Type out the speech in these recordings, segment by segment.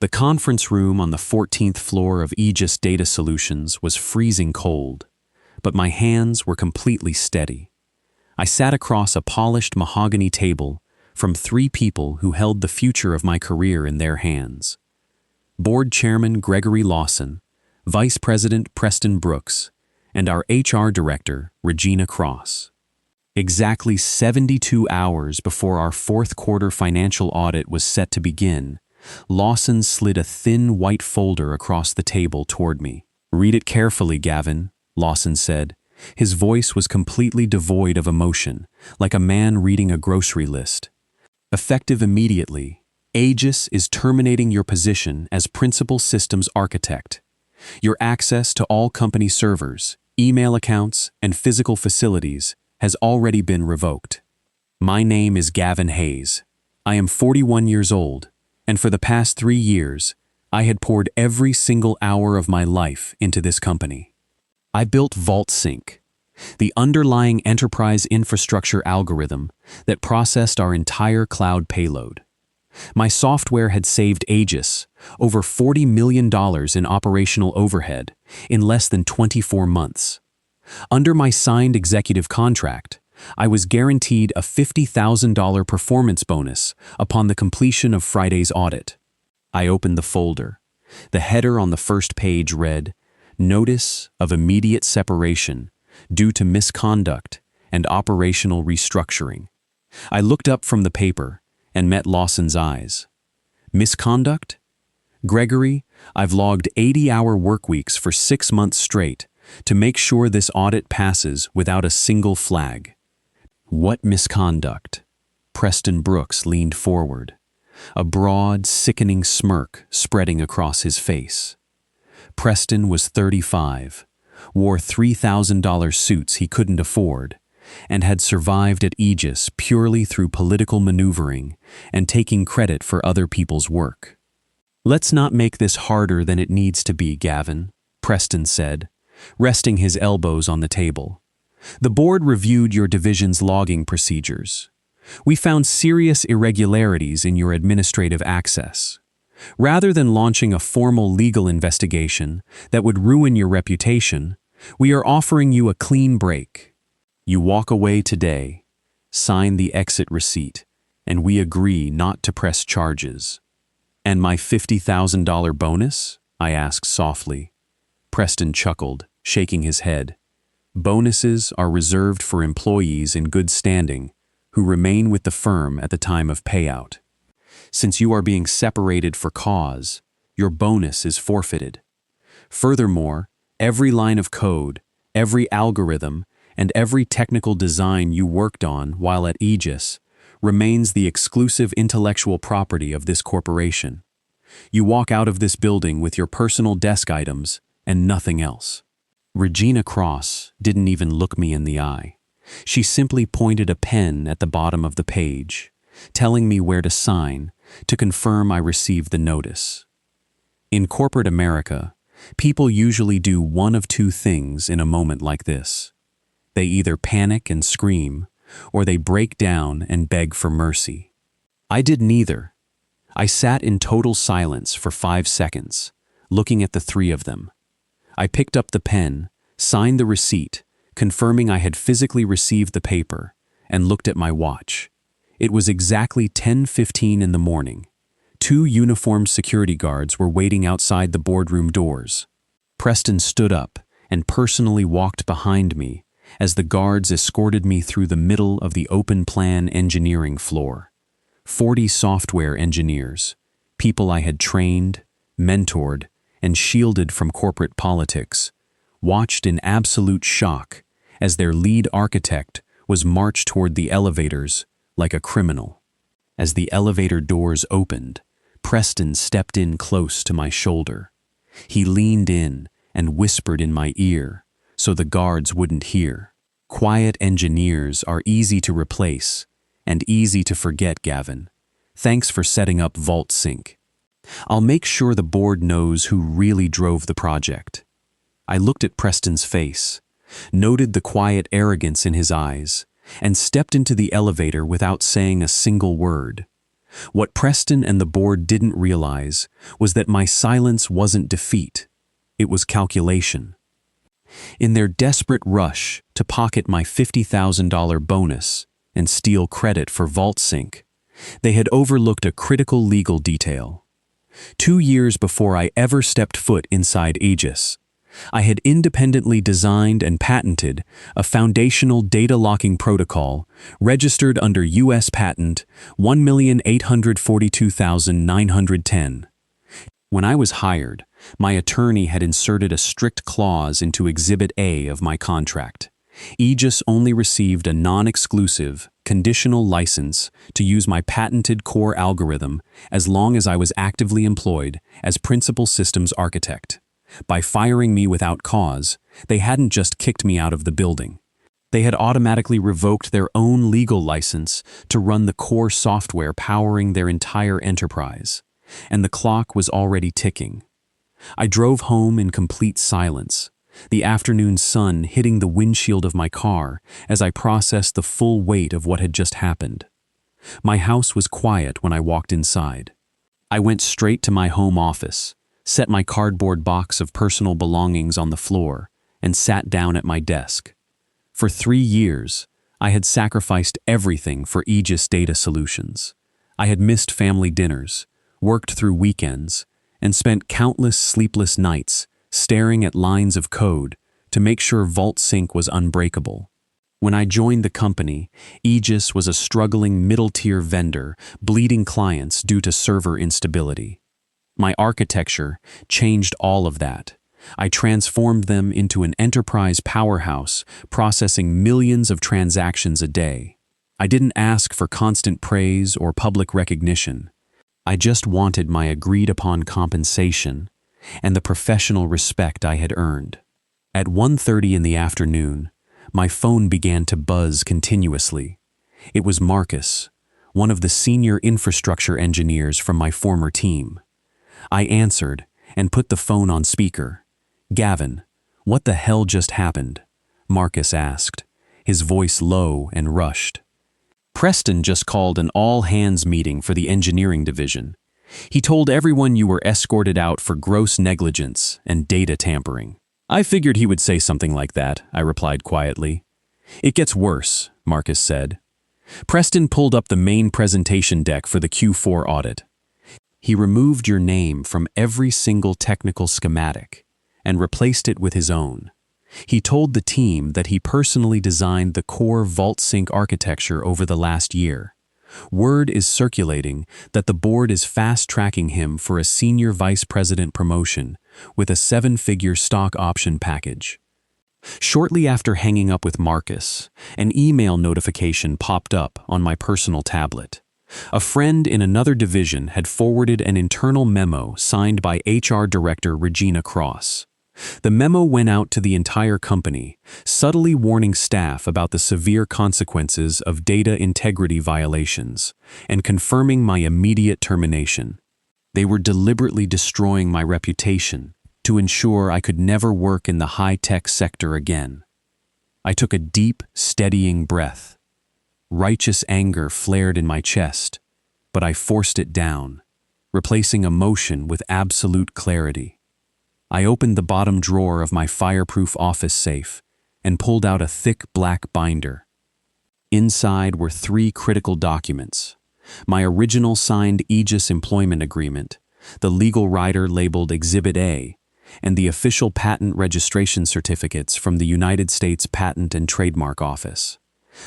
The conference room on the 14th floor of Aegis Data Solutions was freezing cold, but my hands were completely steady. I sat across a polished mahogany table from three people who held the future of my career in their hands. Board Chairman Gregory Lawson, Vice President Preston Brooks, and our HR Director, Regina Cross. Exactly 72 hours before our fourth quarter financial audit was set to begin, Lawson slid a thin white folder across the table toward me. "Read it carefully, Gavin," Lawson said. His voice was completely devoid of emotion, like a man reading a grocery list. "Effective immediately, Aegis is terminating your position as Principal Systems Architect. Your access to all company servers, email accounts, and physical facilities has already been revoked. My name is Gavin Hayes. I am 41 years old, and for the past 3 years, I had poured every single hour of my life into this company. I built VaultSync, the underlying enterprise infrastructure algorithm that processed our entire cloud payload. My software had saved Aegis over $40 million in operational overhead in less than 24 months. Under my signed executive contract, I was guaranteed a $50,000 performance bonus upon the completion of Friday's audit." I opened the folder. The header on the first page read, "Notice of immediate separation due to misconduct and operational restructuring." I looked up from the paper and met Lawson's eyes. "Misconduct? Gregory, I've logged 80-hour work weeks for 6 months straight to make sure this audit passes without a single flag." "What misconduct?" Preston Brooks leaned forward, a broad, sickening smirk spreading across his face. Preston was 35, wore $3,000 suits he couldn't afford, and had survived at Aegis purely through political maneuvering and taking credit for other people's work. "Let's not make this harder than it needs to be, Gavin," Preston said, resting his elbows on the table. "The board reviewed your division's logging procedures. We found serious irregularities in your administrative access. Rather than launching a formal legal investigation that would ruin your reputation, we are offering you a clean break. You walk away today, sign the exit receipt, and we agree not to press charges." "And my $50,000 bonus?" I asked softly. Preston chuckled, shaking his head. "Bonuses are reserved for employees in good standing who remain with the firm at the time of payout. Since you are being separated for cause, your bonus is forfeited. Furthermore, every line of code, every algorithm, and every technical design you worked on while at Aegis remains the exclusive intellectual property of this corporation. You walk out of this building with your personal desk items and nothing else." Regina Cross didn't even look me in the eye. She simply pointed a pen at the bottom of the page, telling me where to sign to confirm I received the notice. In corporate America, people usually do one of two things in a moment like this. They either panic and scream, or they break down and beg for mercy. I did neither. I sat in total silence for 5 seconds, looking at the three of them. I picked up the pen, signed the receipt, confirming I had physically received the paper, and looked at my watch. It was exactly 10:15 in the morning. 2 uniformed security guards were waiting outside the boardroom doors. Preston stood up and personally walked behind me as the guards escorted me through the middle of the open-plan engineering floor. 40 software engineers, people I had trained, mentored, and shielded from corporate politics, watched in absolute shock as their lead architect was marched toward the elevators like a criminal. As the elevator doors opened, Preston stepped in close to my shoulder. He leaned in and whispered in my ear so the guards wouldn't hear. "Quiet engineers are easy to replace and easy to forget, Gavin. Thanks for setting up VaultSync. I'll make sure the board knows who really drove the project." I looked at Preston's face, noted the quiet arrogance in his eyes, and stepped into the elevator without saying a single word. What Preston and the board didn't realize was that my silence wasn't defeat, it was calculation. In their desperate rush to pocket my $50,000 bonus and steal credit for VaultSync, they had overlooked a critical legal detail. 2 years before I ever stepped foot inside Aegis, I had independently designed and patented a foundational data locking protocol registered under U.S. Patent 1,842,910. When I was hired, my attorney had inserted a strict clause into Exhibit A of my contract. Aegis only received a non-exclusive, conditional license to use my patented core algorithm as long as I was actively employed as principal systems architect. By firing me without cause, they hadn't just kicked me out of the building. They had automatically revoked their own legal license to run the core software powering their entire enterprise, and the clock was already ticking. I drove home in complete silence, the afternoon sun hitting the windshield of my car as I processed the full weight of what had just happened. My house was quiet when I walked inside. I went straight to my home office, set my cardboard box of personal belongings on the floor, and sat down at my desk. For 3 years, I had sacrificed everything for Aegis Data Solutions. I had missed family dinners, worked through weekends, and spent countless sleepless nights staring at lines of code to make sure VaultSync was unbreakable. When I joined the company, Aegis was a struggling middle-tier vendor bleeding clients due to server instability. My architecture changed all of that. I transformed them into an enterprise powerhouse processing millions of transactions a day. I didn't ask for constant praise or public recognition. I just wanted my agreed-upon compensation and the professional respect I had earned. At 1:30 in the afternoon, my phone began to buzz continuously. It was Marcus, one of the senior infrastructure engineers from my former team. I answered and put the phone on speaker. "Gavin, what the hell just happened?" Marcus asked, his voice low and rushed. "Preston just called an all-hands meeting for the engineering division. He told everyone you were escorted out for gross negligence and data tampering." "I figured he would say something like that," I replied quietly. "It gets worse," Marcus said. "Preston pulled up the main presentation deck for the Q4 audit. He removed your name from every single technical schematic and replaced it with his own. He told the team that he personally designed the core VaultSync architecture over the last year. Word is circulating that the board is fast-tracking him for a senior vice president promotion with a 7-figure stock option package." Shortly after hanging up with Marcus, an email notification popped up on my personal tablet. A friend in another division had forwarded an internal memo signed by HR Director Regina Cross. The memo went out to the entire company, subtly warning staff about the severe consequences of data integrity violations and confirming my immediate termination. They were deliberately destroying my reputation to ensure I could never work in the high-tech sector again. I took a deep, steadying breath. Righteous anger flared in my chest, but I forced it down, replacing emotion with absolute clarity. I opened the bottom drawer of my fireproof office safe and pulled out a thick black binder. Inside were 3 critical documents: my original signed Aegis employment agreement, the legal rider labeled Exhibit A, and the official patent registration certificates from the United States Patent and Trademark Office.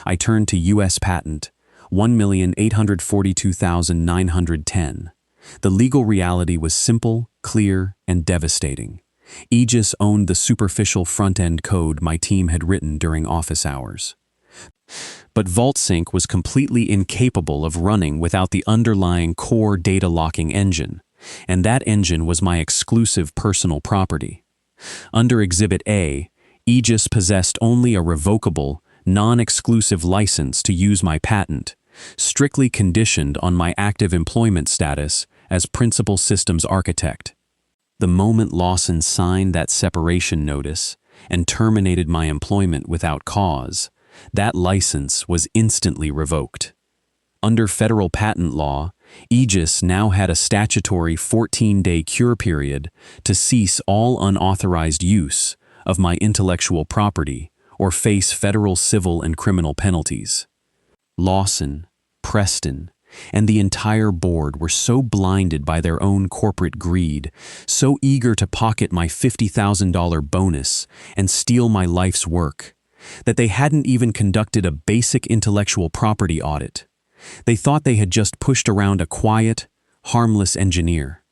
I turned to U.S. Patent 1,842,910. The legal reality was simple, clear, and devastating. Aegis owned the superficial front-end code my team had written during office hours. But VaultSync was completely incapable of running without the underlying core data locking engine, and that engine was my exclusive personal property. Under Exhibit A, Aegis possessed only a revocable, non-exclusive license to use my patent, strictly conditioned on my active employment status as principal systems architect. The moment Lawson signed that separation notice and terminated my employment without cause, that license was instantly revoked. Under federal patent law, Aegis now had a statutory 14-day cure period to cease all unauthorized use of my intellectual property or face federal civil and criminal penalties. Lawson, Preston, and the entire board were so blinded by their own corporate greed, so eager to pocket my $50,000 bonus and steal my life's work, that they hadn't even conducted a basic intellectual property audit. They thought they had just pushed around a quiet, harmless engineer.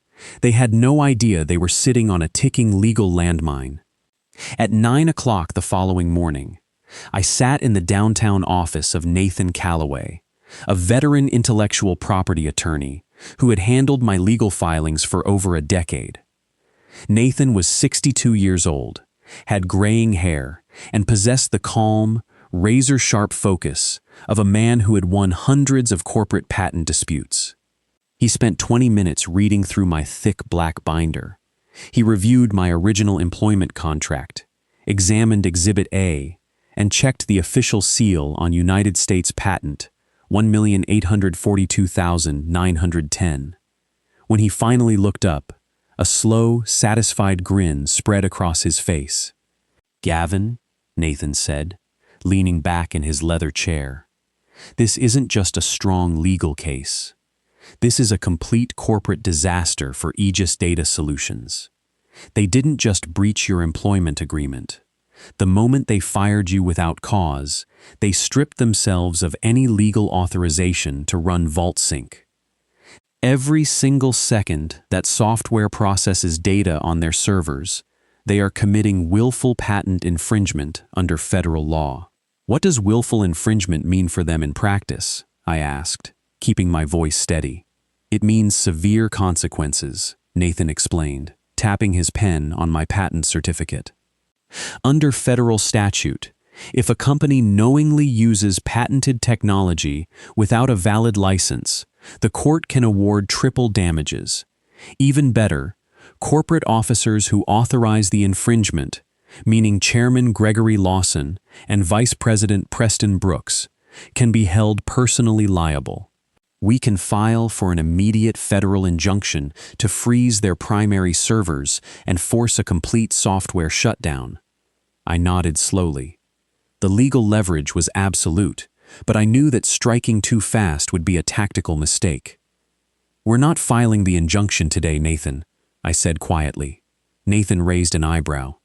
They had no idea they were sitting on a ticking legal landmine. At 9 o'clock the following morning, I sat in the downtown office of Nathan Calloway, a veteran intellectual property attorney who had handled my legal filings for over a decade. Nathan was 62 years old, had graying hair, and possessed the calm, razor-sharp focus of a man who had won hundreds of corporate patent disputes. He spent 20 minutes reading through my thick black binder. He reviewed my original employment contract, examined Exhibit A, and checked the official seal on United States Patent 1,842,910. When he finally looked up, a slow, satisfied grin spread across his face. "Gavin," Nathan said, leaning back in his leather chair, "this isn't just a strong legal case. This is a complete corporate disaster for Aegis Data Solutions. They didn't just breach your employment agreement. The moment they fired you without cause, they stripped themselves of any legal authorization to run VaultSync. Every single second that software processes data on their servers, they are committing willful patent infringement under federal law." "What does willful infringement mean for them in practice?" I asked, keeping my voice steady. "It means severe consequences," Nathan explained, tapping his pen on my patent certificate. "Under federal statute, if a company knowingly uses patented technology without a valid license, the court can award triple damages. Even better, corporate officers who authorize the infringement, meaning Chairman Gregory Lawson and Vice President Preston Brooks, can be held personally liable. We can file for an immediate federal injunction to freeze their primary servers and force a complete software shutdown." I nodded slowly. The legal leverage was absolute, but I knew that striking too fast would be a tactical mistake. "We're not filing the injunction today, Nathan," I said quietly. Nathan raised an eyebrow.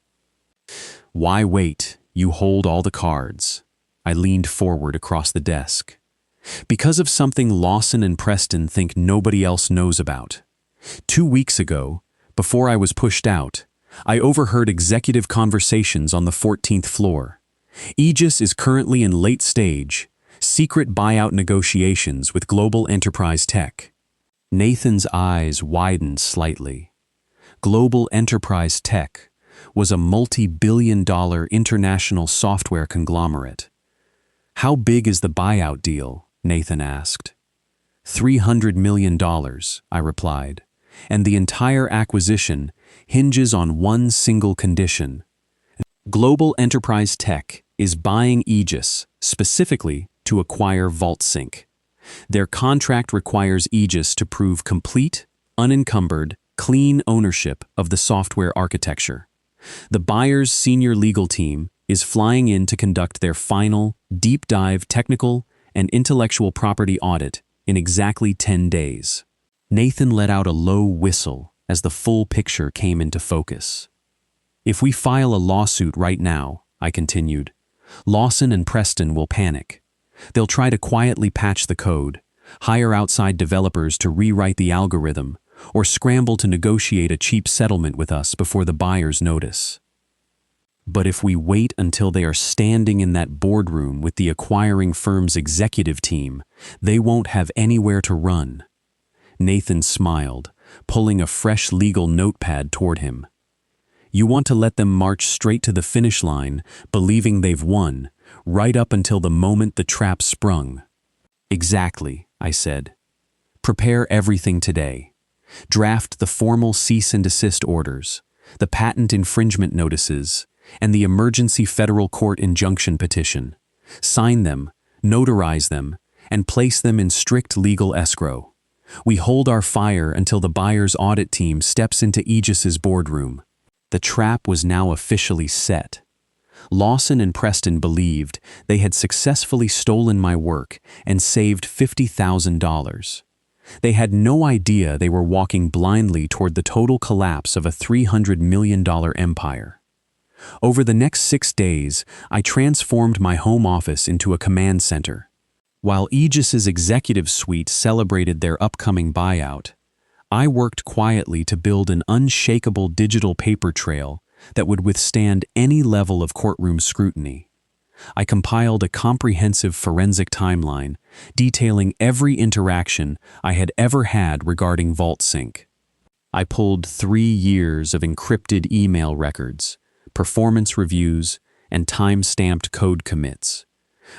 "Why wait? You hold all the cards." I leaned forward across the desk. "Because of something Lawson and Preston think nobody else knows about. 2 weeks ago, before I was pushed out, I overheard executive conversations on the 14th floor. Aegis is currently in late stage, secret buyout negotiations with Global Enterprise Tech." Nathan's eyes widened slightly. Global Enterprise Tech was a multi-billion-dollar international software conglomerate. "How big is the buyout deal?" Nathan asked. $300 million, I replied, "and the entire acquisition hinges on one single condition. Global Enterprise Tech is buying Aegis specifically to acquire VaultSync. Their contract requires Aegis to prove complete, unencumbered, clean ownership of the software architecture. The buyer's senior legal team is flying in to conduct their final, deep-dive technical and intellectual property audit in exactly 10 days. Nathan let out a low whistle as the full picture came into focus. "If we file a lawsuit right now," I continued, "Lawson and Preston will panic. They'll try to quietly patch the code, hire outside developers to rewrite the algorithm, or scramble to negotiate a cheap settlement with us before the buyers notice. But if we wait until they are standing in that boardroom with the acquiring firm's executive team, they won't have anywhere to run." Nathan smiled, pulling a fresh legal notepad toward him. "You want to let them march straight to the finish line, believing they've won, right up until the moment the trap sprung." "Exactly," I said. "Prepare everything today. Draft the formal cease and desist orders, the patent infringement notices, and the emergency federal court injunction petition. Sign them, notarize them, and place them in strict legal escrow. We hold our fire until the buyer's audit team steps into Aegis's boardroom. The trap was now officially set. Lawson and Preston believed they had successfully stolen my work and saved $50,000. They had no idea they were walking blindly toward the total collapse of a $300 million empire. Over the next 6 days, I transformed my home office into a command center. While Aegis's executive suite celebrated their upcoming buyout, I worked quietly to build an unshakable digital paper trail that would withstand any level of courtroom scrutiny. I compiled a comprehensive forensic timeline detailing every interaction I had ever had regarding VaultSync. I pulled 3 years of encrypted email records, performance reviews, and time-stamped code commits.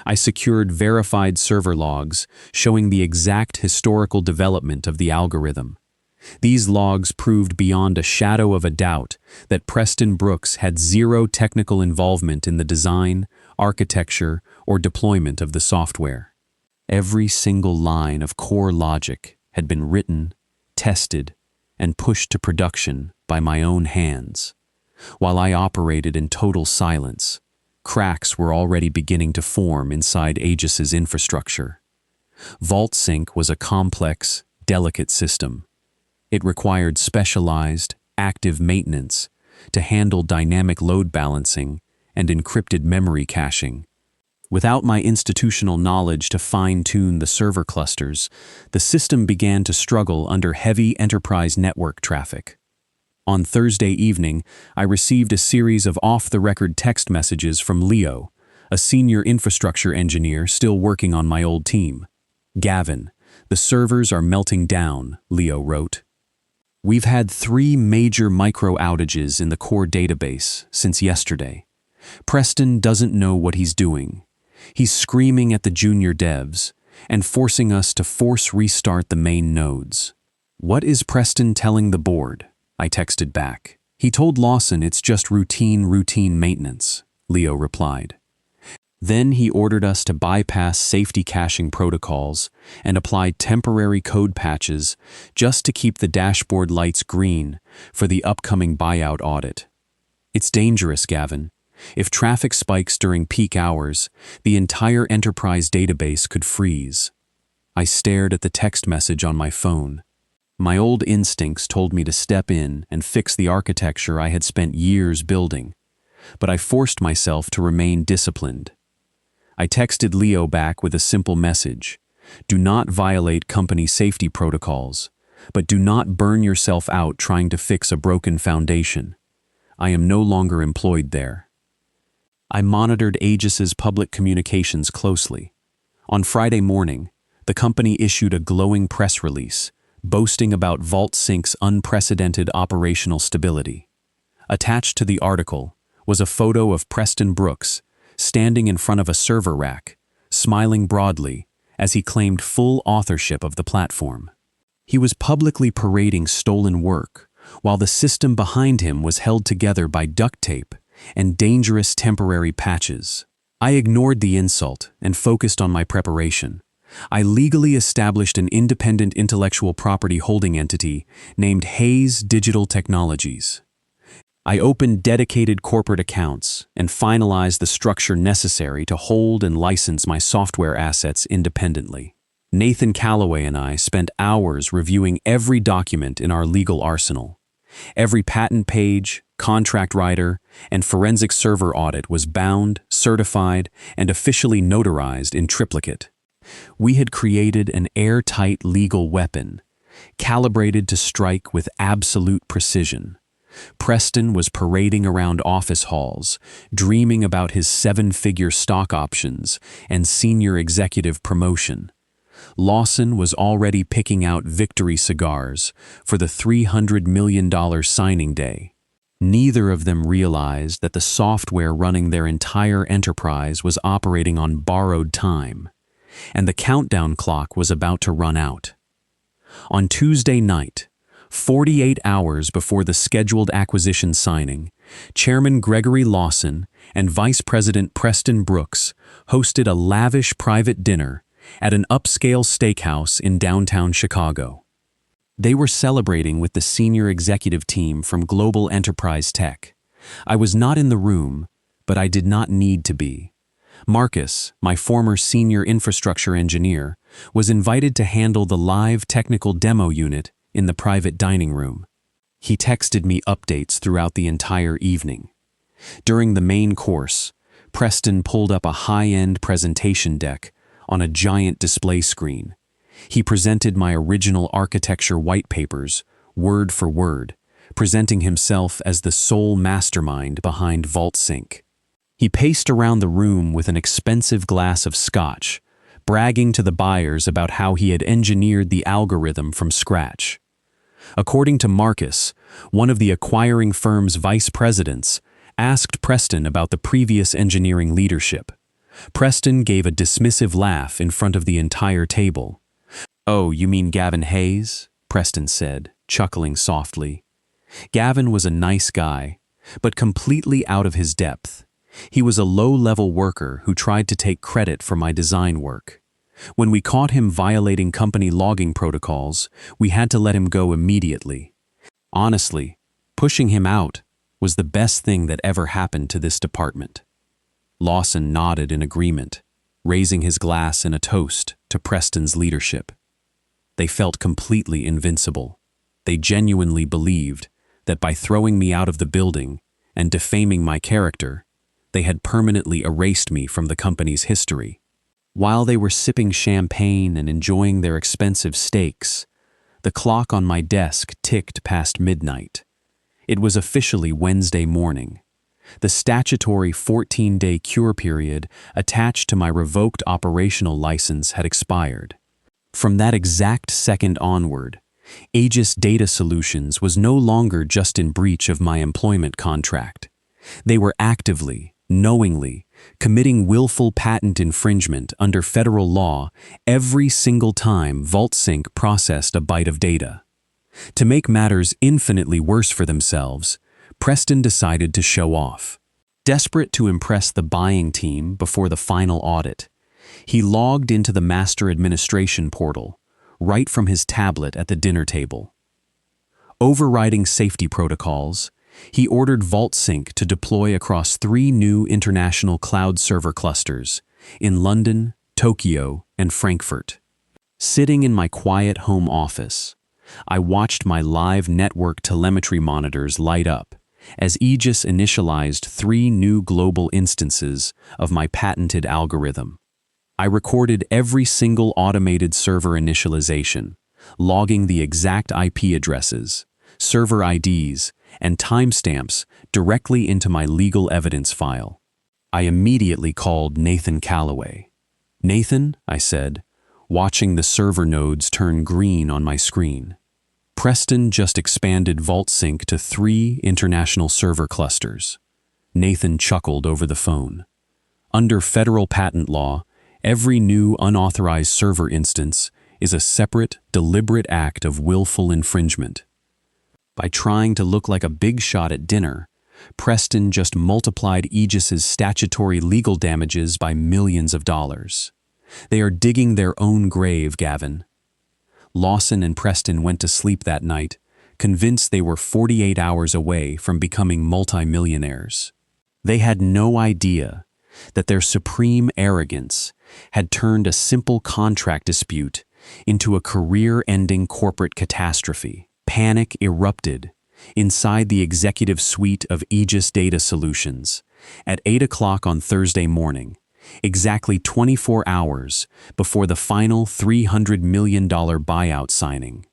I secured verified server logs showing the exact historical development of the algorithm. These logs proved beyond a shadow of a doubt that Preston Brooks had zero technical involvement in the design, architecture, or deployment of the software. Every single line of core logic had been written, tested, and pushed to production by my own hands. While I operated in total silence, cracks were already beginning to form inside Aegis's infrastructure. VaultSync was a complex, delicate system. It required specialized, active maintenance to handle dynamic load balancing and encrypted memory caching. Without my institutional knowledge to fine-tune the server clusters, the system began to struggle under heavy enterprise network traffic. On Thursday evening, I received a series of off-the-record text messages from Leo, a senior infrastructure engineer still working on my old team. "Gavin, the servers are melting down," Leo wrote. "We've had 3 major micro outages in the core database since yesterday. Preston doesn't know what he's doing. He's screaming at the junior devs and forcing us to force restart the main nodes." "What is Preston telling the board?" I texted back. "He told Lawson it's just routine maintenance," Leo replied. Then he ordered us to bypass safety caching protocols and apply temporary code patches just to keep the dashboard lights green for the upcoming buyout audit. "It's dangerous, Gavin. If traffic spikes during peak hours, the entire enterprise database could freeze." I stared at the text message on my phone. My old instincts told me to step in and fix the architecture I had spent years building, but I forced myself to remain disciplined. I texted Leo back with a simple message: "Do not violate company safety protocols, but do not burn yourself out trying to fix a broken foundation. I am no longer employed there." I monitored Aegis's public communications closely. On Friday morning, the company issued a glowing press release, boasting about VaultSync's unprecedented operational stability. Attached to the article was a photo of Preston Brooks standing in front of a server rack, smiling broadly as he claimed full authorship of the platform. He was publicly parading stolen work, while the system behind him was held together by duct tape and dangerous temporary patches. I ignored the insult and focused on my preparation. I legally established an independent intellectual property holding entity named Hayes Digital Technologies. I opened dedicated corporate accounts and finalized the structure necessary to hold and license my software assets independently. Nathan Calloway and I spent hours reviewing every document in our legal arsenal. Every patent page, contract writer, and forensic server audit was bound, certified, and officially notarized in triplicate. We had created an airtight legal weapon, calibrated to strike with absolute precision. Preston was parading around office halls, dreaming about his 7-figure stock options and senior executive promotion. Lawson was already picking out victory cigars for the $300 million signing day. Neither of them realized that the software running their entire enterprise was operating on borrowed time, and the countdown clock was about to run out. On Tuesday night, 48 hours before the scheduled acquisition signing, Chairman Gregory Lawson and Vice President Preston Brooks hosted a lavish private dinner at an upscale steakhouse in downtown Chicago. They were celebrating with the senior executive team from Global Enterprise Tech. I was not in the room, but I did not need to be. Marcus, my former senior infrastructure engineer, was invited to handle the live technical demo unit in the private dining room. He texted me updates throughout the entire evening. During the main course, Preston pulled up a high-end presentation deck on a giant display screen. He presented my original architecture white papers, word for word, presenting himself as the sole mastermind behind VaultSync. He paced around the room with an expensive glass of scotch, bragging to the buyers about how he had engineered the algorithm from scratch. According to Marcus, one of the acquiring firm's vice presidents, asked Preston about the previous engineering leadership. Preston gave a dismissive laugh in front of the entire table. "Oh, you mean Gavin Hayes?" Preston said, chuckling softly. Gavin was a nice guy, but completely out of his depth. He was a low-level worker who tried to take credit for my design work. When we caught him violating company logging protocols, we had to let him go immediately. Honestly, pushing him out was the best thing that ever happened to this department. Lawson nodded in agreement, raising his glass in a toast to Preston's leadership. They felt completely invincible. They genuinely believed that by throwing me out of the building and defaming my character, they had permanently erased me from the company's history. While they were sipping champagne and enjoying their expensive steaks, the clock on my desk ticked past midnight. It was officially Wednesday morning. The statutory 14-day cure period attached to my revoked operational license had expired. From that exact second onward, Aegis Data Solutions was no longer just in breach of my employment contract. They were actively, knowingly, committing willful patent infringement under federal law every single time VaultSync processed a byte of data. To make matters infinitely worse for themselves, Preston decided to show off. Desperate to impress the buying team before the final audit, he logged into the master administration portal, right from his tablet at the dinner table. Overriding safety protocols, he ordered VaultSync to deploy across 3 new international cloud server clusters in London, Tokyo, and Frankfurt. Sitting in my quiet home office, I watched my live network telemetry monitors light up as Aegis initialized 3 new global instances of my patented algorithm. I recorded every single automated server initialization, logging the exact IP addresses, server IDs, and timestamps directly into my legal evidence file. I immediately called Nathan Calloway. "Nathan," I said, watching the server nodes turn green on my screen. Preston just expanded VaultSync to 3 international server clusters. Nathan chuckled over the phone. Under federal patent law, every new unauthorized server instance is a separate, deliberate act of willful infringement. By trying to look like a big shot at dinner, Preston just multiplied Aegis's statutory legal damages by millions of dollars. They are digging their own grave, Gavin. Lawson and Preston went to sleep that night, convinced they were 48 hours away from becoming multimillionaires. They had no idea that their supreme arrogance had turned a simple contract dispute into a career-ending corporate catastrophe. Panic erupted inside the executive suite of Aegis Data Solutions at 8 o'clock on Thursday morning, exactly 24 hours before the final $300 million buyout signing.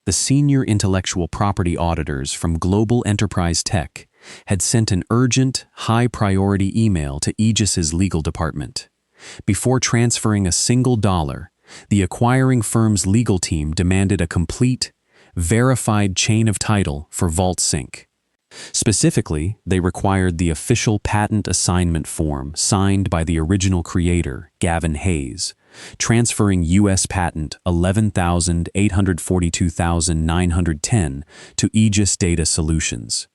The senior intellectual property auditors from Global Enterprise Tech had sent an urgent, high-priority email to Aegis's legal department. Before transferring a single dollar, the acquiring firm's legal team demanded a complete, verified chain of title for VaultSync. Specifically, they required the official patent assignment form signed by the original creator, Gavin Hayes, transferring U.S. patent 11,842,910 to Aegis Data Solutions.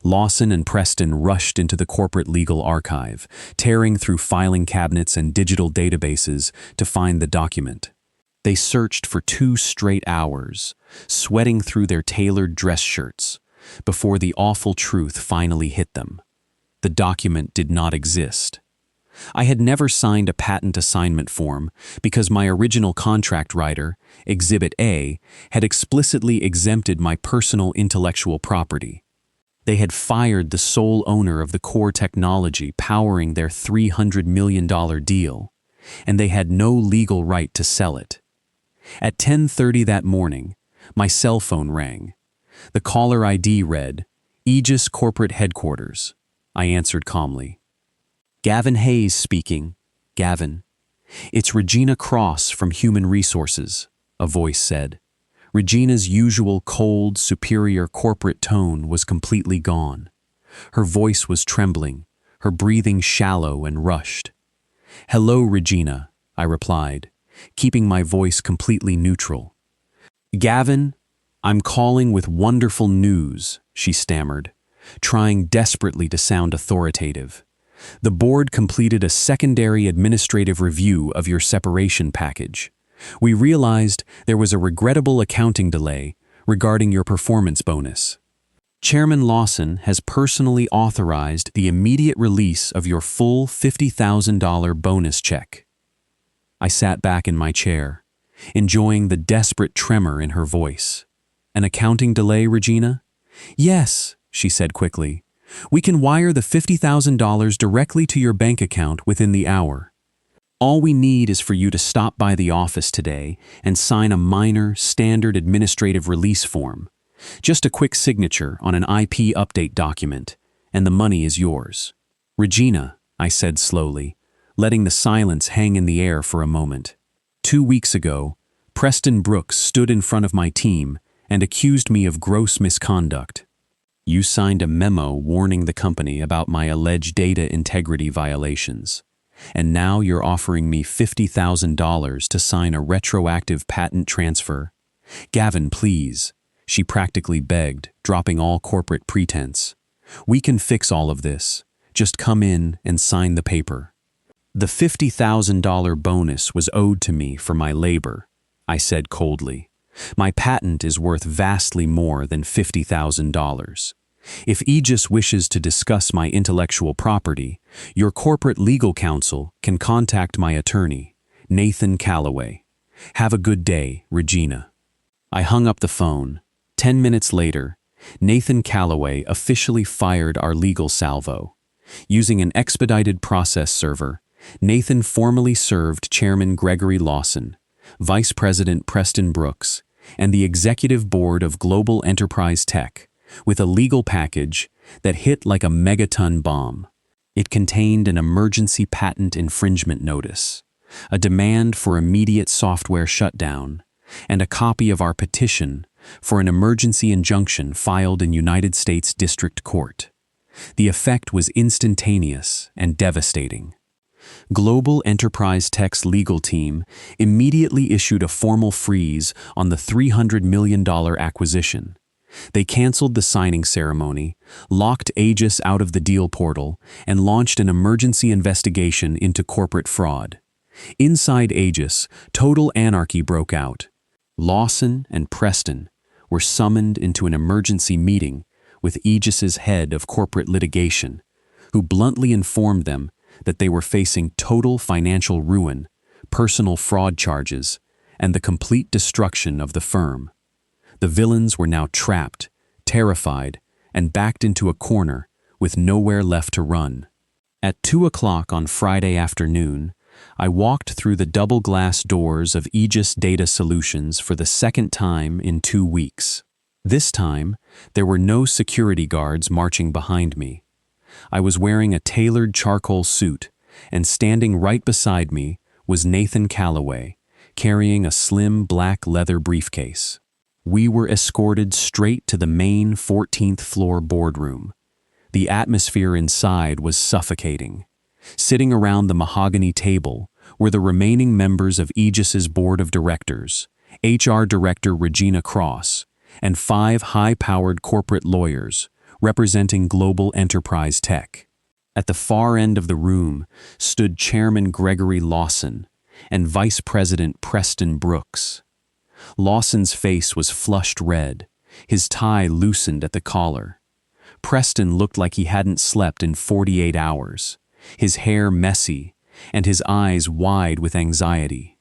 Lawson and Preston rushed into the corporate legal archive, tearing through filing cabinets and digital databases to find the document. They searched for 2 straight hours, sweating through their tailored dress shirts, before the awful truth finally hit them. The document did not exist. I had never signed a patent assignment form because my original contract writer, Exhibit A, had explicitly exempted my personal intellectual property. They had fired the sole owner of the core technology powering their $300 million deal, and they had no legal right to sell it. At 10:30 that morning, my cell phone rang. The caller ID read, "Aegis Corporate Headquarters." I answered calmly. "Gavin Hayes speaking, Gavin." "It's Regina Cross from Human Resources," a voice said. Regina's usual cold, superior corporate tone was completely gone. Her voice was trembling, her breathing shallow and rushed. "Hello, Regina," I replied, keeping my voice completely neutral. "Gavin, I'm calling with wonderful news," she stammered, trying desperately to sound authoritative. "The board completed a secondary administrative review of your separation package. We realized there was a regrettable accounting delay regarding your performance bonus. Chairman Lawson has personally authorized the immediate release of your full $50,000 bonus check." I sat back in my chair, enjoying the desperate tremor in her voice. "An accounting delay, Regina?" "Yes," she said quickly. "We can wire the $50,000 directly to your bank account within the hour. All we need is for you to stop by the office today and sign a minor, standard administrative release form. Just a quick signature on an IP update document, and the money is yours." "Regina," I said slowly, letting the silence hang in the air for a moment. "2 weeks ago, Preston Brooks stood in front of my team and accused me of gross misconduct. You signed a memo warning the company about my alleged data integrity violations. And now you're offering me $50,000 to sign a retroactive patent transfer. Gavin, please," she practically begged, dropping all corporate pretense. "We can fix all of this. Just come in and sign the paper." "The $50,000 bonus was owed to me for my labor," I said coldly. "My patent is worth vastly more than $50,000. If Aegis wishes to discuss my intellectual property, your corporate legal counsel can contact my attorney, Nathan Calloway. Have a good day, Regina." I hung up the phone. 10 minutes later, Nathan Calloway officially fired our legal salvo. Using an expedited process server, Nathan formally served Chairman Gregory Lawson, Vice President Preston Brooks, and the Executive Board of Global Enterprise Tech with a legal package that hit like a megaton bomb. It contained an emergency patent infringement notice, a demand for immediate software shutdown, and a copy of our petition for an emergency injunction filed in United States District Court. The effect was instantaneous and devastating. Global Enterprise Tech's legal team immediately issued a formal freeze on the $300 million acquisition. They canceled the signing ceremony, locked Aegis out of the deal portal, and launched an emergency investigation into corporate fraud. Inside Aegis, total anarchy broke out. Lawson and Preston were summoned into an emergency meeting with Aegis's head of corporate litigation, who bluntly informed them that they were facing total financial ruin, personal fraud charges, and the complete destruction of the firm. The villains were now trapped, terrified, and backed into a corner with nowhere left to run. At 2 o'clock on Friday afternoon, I walked through the double glass doors of Aegis Data Solutions for the second time in 2 weeks. This time, there were no security guards marching behind me. I was wearing a tailored charcoal suit, and standing right beside me was Nathan Calloway, carrying a slim black leather briefcase. We were escorted straight to the main 14th floor boardroom. The atmosphere inside was suffocating. Sitting around the mahogany table were the remaining members of Aegis's board of directors, HR Director Regina Cross, and 5 high-powered corporate lawyers representing Global Enterprise Tech. At the far end of the room stood Chairman Gregory Lawson, and Vice President Preston Brooks. Lawson's face was flushed red, his tie loosened at the collar. Preston looked like he hadn't slept in 48 hours, his hair messy, and his eyes wide with anxiety.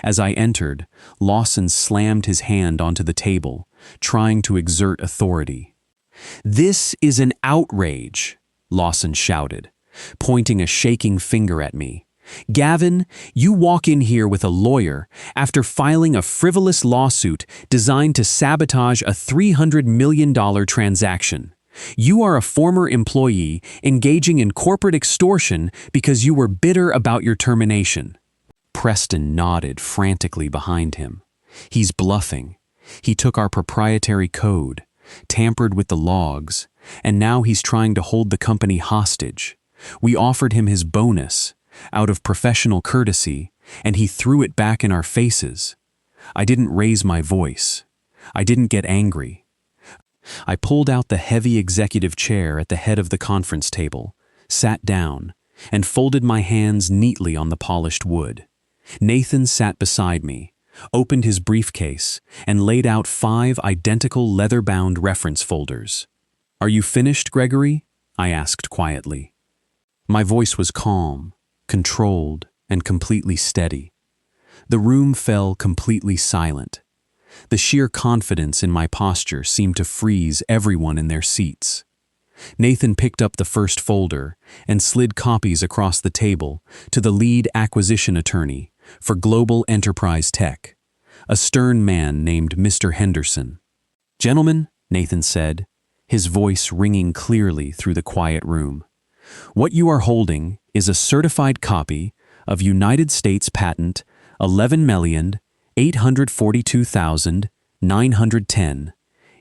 As I entered, Lawson slammed his hand onto the table, trying to exert authority. "This is an outrage," Lawson shouted, pointing a shaking finger at me. "Gavin, you walk in here with a lawyer after filing a frivolous lawsuit designed to sabotage a $300 million transaction. You are a former employee engaging in corporate extortion because you were bitter about your termination." Preston nodded frantically behind him. "He's bluffing. He took our proprietary code, tampered with the logs, and now he's trying to hold the company hostage. We offered him his bonus out of professional courtesy, and he threw it back in our faces. I didn't raise my voice. I didn't get angry. I pulled out the heavy executive chair at the head of the conference table, sat down, and folded my hands neatly on the polished wood. Nathan sat beside me, opened his briefcase, and laid out 5 identical leather-bound reference folders. "Are you finished, Gregory?" I asked quietly. My voice was calm, controlled, and completely steady. The room fell completely silent. The sheer confidence in my posture seemed to freeze everyone in their seats. Nathan picked up the first folder and slid copies across the table to the lead acquisition attorney for Global Enterprise Tech, a stern man named Mr. Henderson. "Gentlemen," Nathan said, his voice ringing clearly through the quiet room, "what you are holding is a certified copy of United States Patent 11,842,910,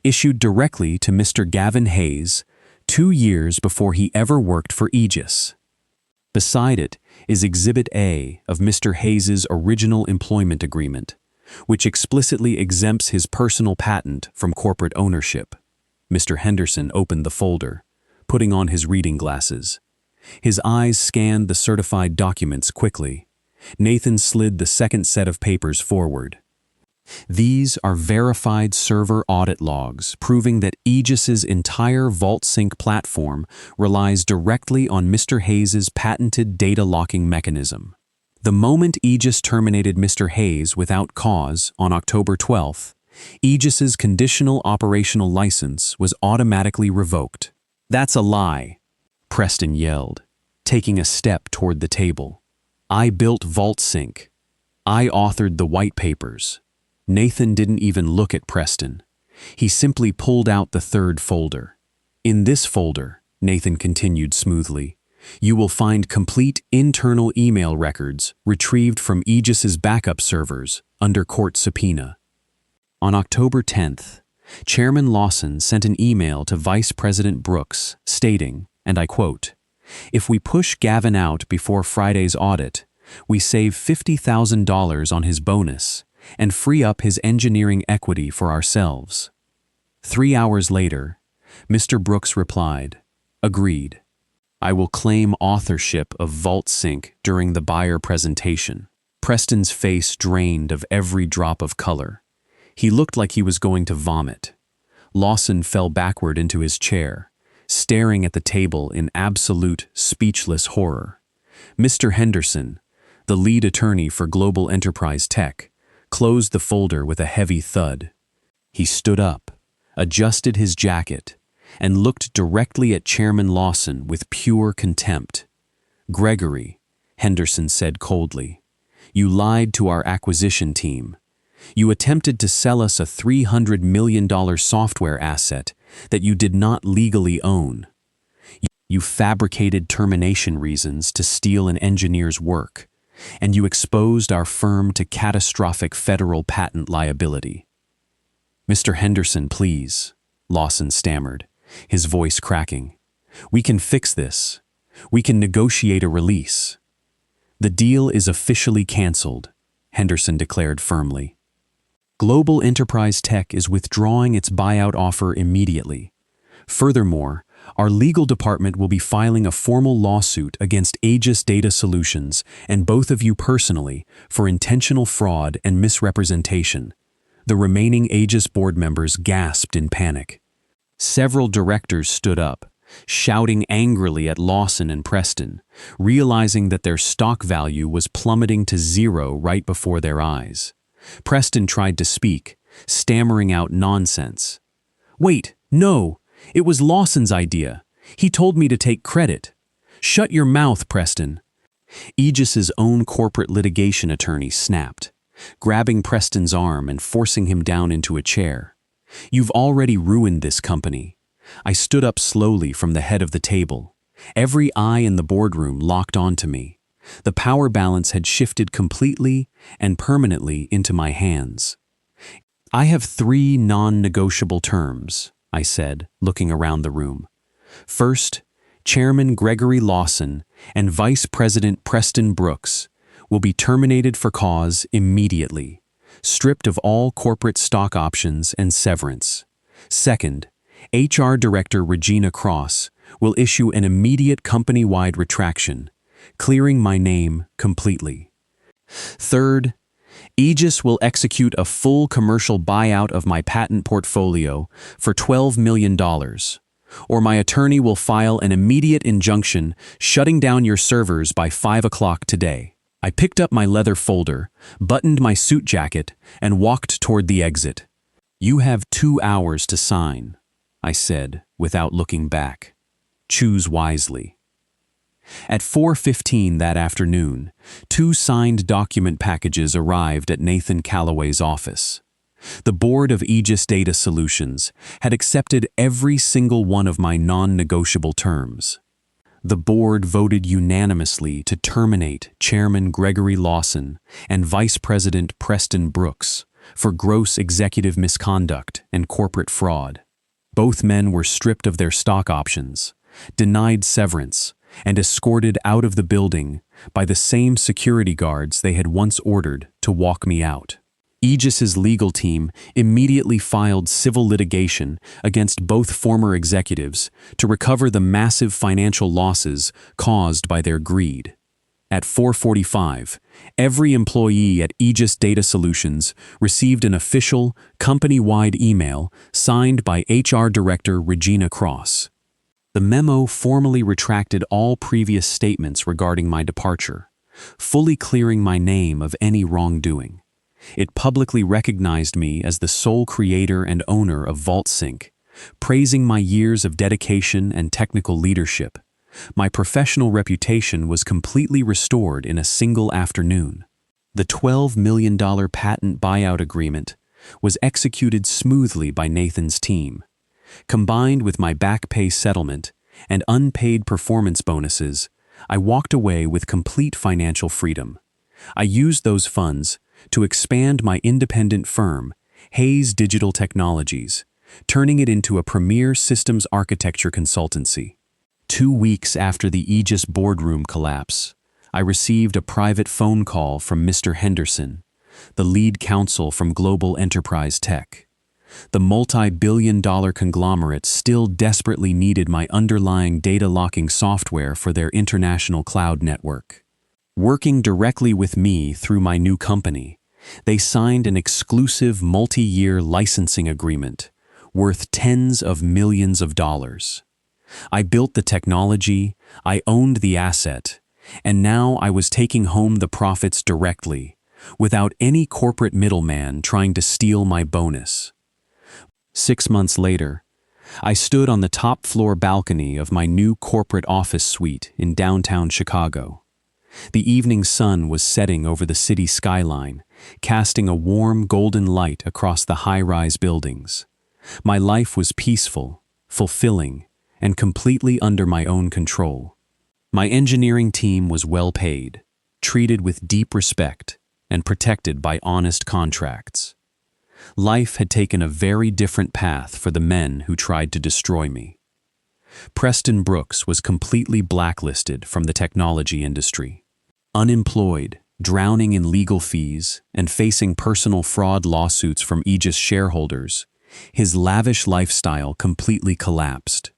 issued directly to Mr. Gavin Hayes 2 years before he ever worked for Aegis. Beside it is Exhibit A of Mr. Hayes's original employment agreement, which explicitly exempts his personal patent from corporate ownership." Mr. Henderson opened the folder, putting on his reading glasses. His eyes scanned the certified documents quickly. Nathan slid the second set of papers forward. "These are verified server audit logs proving that Aegis's entire VaultSync platform relies directly on Mr. Hayes's patented data locking mechanism. The moment Aegis terminated Mr. Hayes without cause on October 12th, Aegis's conditional operational license was automatically revoked." "That's a lie," Preston yelled, taking a step toward the table. "I built VaultSync. I authored the white papers." Nathan didn't even look at Preston. He simply pulled out the third folder. "In this folder," Nathan continued smoothly, "you will find complete internal email records retrieved from Aegis's backup servers under court subpoena." On October 10th, Chairman Lawson sent an email to Vice President Brooks stating, and I quote, "If we push Gavin out before Friday's audit, we save $50,000 on his bonus and free up his engineering equity for ourselves." 3 hours later, Mr. Brooks replied, "Agreed. I will claim authorship of VaultSync during the buyer presentation." Preston's face drained of every drop of color. He looked like he was going to vomit. Lawson fell backward into his chair, staring at the table in absolute, speechless horror. Mr. Henderson, the lead attorney for Global Enterprise Tech, closed the folder with a heavy thud. He stood up, adjusted his jacket, and looked directly at Chairman Lawson with pure contempt. "Gregory," Henderson said coldly, "you lied to our acquisition team. You attempted to sell us a $300 million software asset that you did not legally own. You fabricated termination reasons to steal an engineer's work, and you exposed our firm to catastrophic federal patent liability." "Mr. Henderson, please," Lawson stammered, his voice cracking. "We can fix this. We can negotiate a release." "The deal is officially canceled," Henderson declared firmly. "Global Enterprise Tech is withdrawing its buyout offer immediately. Furthermore, Our legal department will be filing a formal lawsuit against Aegis Data Solutions and both of you personally for intentional fraud and misrepresentation. The remaining Aegis board members gasped in panic. Several directors stood up, shouting angrily at Lawson and Preston, realizing that their stock value was plummeting to zero right before their eyes. Preston tried to speak, stammering out nonsense. "Wait, no, it was Lawson's idea. He told me to take credit." "Shut your mouth, Preston." Aegis's own corporate litigation attorney snapped, grabbing Preston's arm and forcing him down into a chair. "You've already ruined this company." I stood up slowly from the head of the table. Every eye in the boardroom locked onto me. The power balance had shifted completely and permanently into my hands. "I have 3 non-negotiable terms," I said, looking around the room. "First, Chairman Gregory Lawson and Vice President Preston Brooks will be terminated for cause immediately, stripped of all corporate stock options and severance. Second, HR Director Regina Cross will issue an immediate company-wide retraction, clearing my name completely. Third, Aegis will execute a full commercial buyout of my patent portfolio for $12 million, or my attorney will file an immediate injunction shutting down your servers by 5 o'clock today." I picked up my leather folder, buttoned my suit jacket, and walked toward the exit. "You have 2 hours to sign," I said, without looking back. "Choose wisely." At 4:15 that afternoon, 2 signed document packages arrived at Nathan Calloway's office. The board of Aegis Data Solutions had accepted every single one of my non-negotiable terms. The board voted unanimously to terminate Chairman Gregory Lawson and Vice President Preston Brooks for gross executive misconduct and corporate fraud. Both men were stripped of their stock options, denied severance, and escorted out of the building by the same security guards they had once ordered to walk me out. Aegis's legal team immediately filed civil litigation against both former executives to recover the massive financial losses caused by their greed. At 4:45, every employee at Aegis Data Solutions received an official, company-wide email signed by HR Director Regina Cross. The memo formally retracted all previous statements regarding my departure, fully clearing my name of any wrongdoing. It publicly recognized me as the sole creator and owner of VaultSync, praising my years of dedication and technical leadership. My professional reputation was completely restored in a single afternoon. The $12 million patent buyout agreement was executed smoothly by Nathan's team. Combined with my back pay settlement and unpaid performance bonuses, I walked away with complete financial freedom. I used those funds to expand my independent firm, Hayes Digital Technologies, turning it into a premier systems architecture consultancy. 2 weeks after the Aegis boardroom collapse, I received a private phone call from Mr. Henderson, the lead counsel from Global Enterprise Tech. The multi-billion-dollar conglomerate still desperately needed my underlying data locking software for their international cloud network. Working directly with me through my new company, they signed an exclusive multi-year licensing agreement worth tens of millions of dollars. I built the technology, I owned the asset, and now I was taking home the profits directly, without any corporate middleman trying to steal my bonus. 6 months later, I stood on the top floor balcony of my new corporate office suite in downtown Chicago. The evening sun was setting over the city skyline, casting a warm golden light across the high-rise buildings. My life was peaceful, fulfilling, and completely under my own control. My engineering team was well paid, treated with deep respect, and protected by honest contracts. Life had taken a very different path for the men who tried to destroy me. Preston Brooks was completely blacklisted from the technology industry. Unemployed, drowning in legal fees, and facing personal fraud lawsuits from Aegis shareholders, his lavish lifestyle completely collapsed.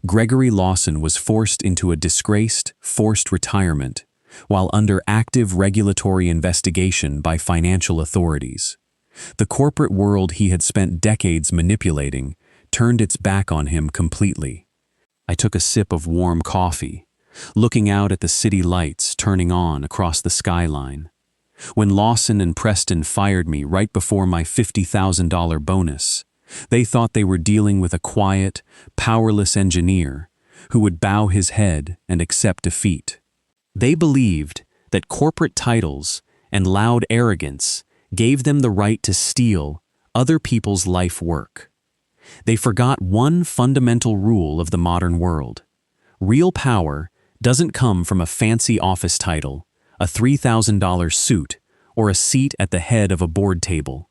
Gregory Lawson was forced into a disgraced, forced retirement, while under active regulatory investigation by financial authorities. The corporate world he had spent decades manipulating turned its back on him completely. I took a sip of warm coffee, looking out at the city lights turning on across the skyline. When Lawson and Preston fired me right before my $50,000 bonus, they thought they were dealing with a quiet, powerless engineer who would bow his head and accept defeat. They believed that corporate titles and loud arrogance gave them the right to steal other people's life work. They forgot one fundamental rule of the modern world. Real power doesn't come from a fancy office title, a $3,000 suit, or a seat at the head of a board table.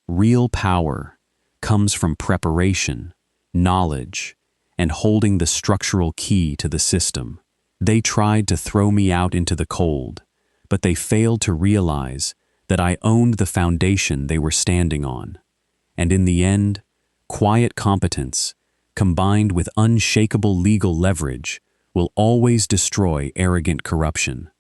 Real power comes from preparation, knowledge, and holding the structural key to the system. They tried to throw me out into the cold, but they failed to realize that I owned the foundation they were standing on. And in the end, quiet competence, combined with unshakable legal leverage, will always destroy arrogant corruption.